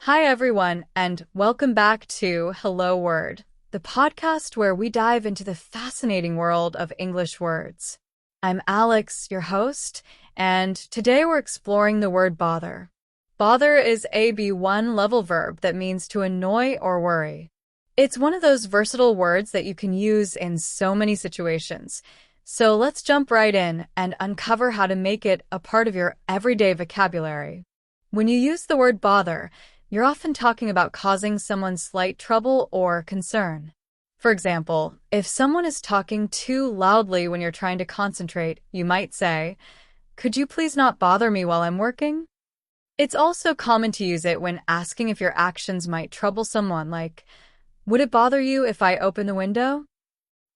Hi, everyone, and welcome back to Hello Word, the podcast where we dive into the fascinating world of English words. I'm Alex, your host, and today we're exploring the word bother. Bother is a B1 level verb that means to annoy or worry. It's one of those versatile words that you can use in so many situations. So let's jump right in and uncover how to make it a part of your everyday vocabulary. When you use the word bother, you're often talking about causing someone slight trouble or concern. For example, if someone is talking too loudly when you're trying to concentrate, you might say, "Could you please not bother me while I'm working?" It's also common to use it when asking if your actions might trouble someone, like, "Would it bother you if I open the window?"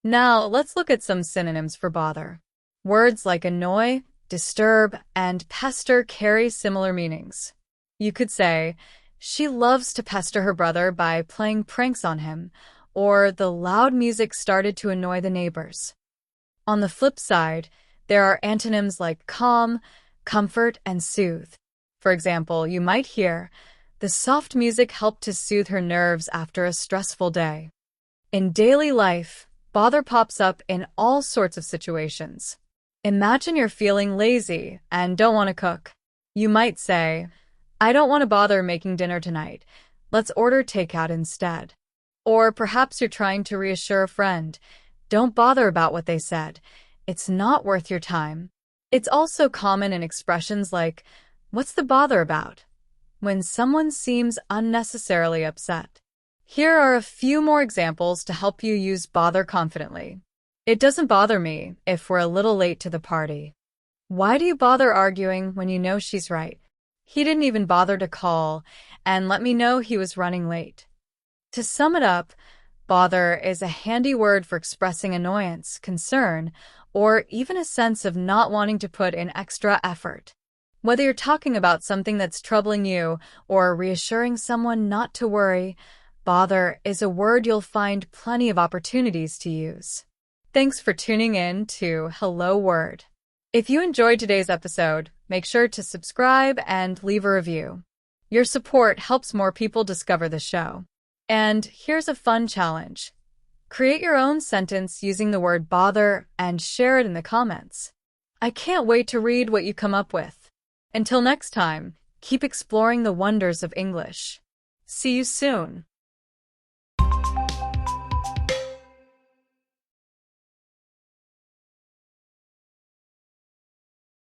Now, let's look at some synonyms for bother. Words like annoy, disturb, and pester carry similar meanings. You could say, "She loves to pester her brother by playing pranks on him," or "the loud music started to annoy the neighbors." On the flip side, there are antonyms like calm, comfort, and soothe. For example, you might hear, "The soft music helped to soothe her nerves after a stressful day." In daily life, bother pops up in all sorts of situations. Imagine you're feeling lazy and don't want to cook. You might say, "I don't want to bother making dinner tonight. Let's order takeout instead." Or perhaps you're trying to reassure a friend. "Don't bother about what they said. It's not worth your time." It's also common in expressions like, "What's the bother about?" when someone seems unnecessarily upset. Here are a few more examples to help you use bother confidently. "It doesn't bother me if we're a little late to the party." "Why do you bother arguing when you know she's right? He didn't even bother to call and let me know he was running late." To sum it up, bother is a handy word for expressing annoyance, concern, or even a sense of not wanting to put in extra effort. Whether you're talking about something that's troubling you or reassuring someone not to worry, bother is a word you'll find plenty of opportunities to use. Thanks for tuning in to Hello Word. If you enjoyed today's episode, make sure to subscribe and leave a review. Your support helps more people discover the show. And here's a fun challenge. Create your own sentence using the word bother and share it in the comments. I can't wait to read what you come up with. Until next time, keep exploring the wonders of English. See you soon.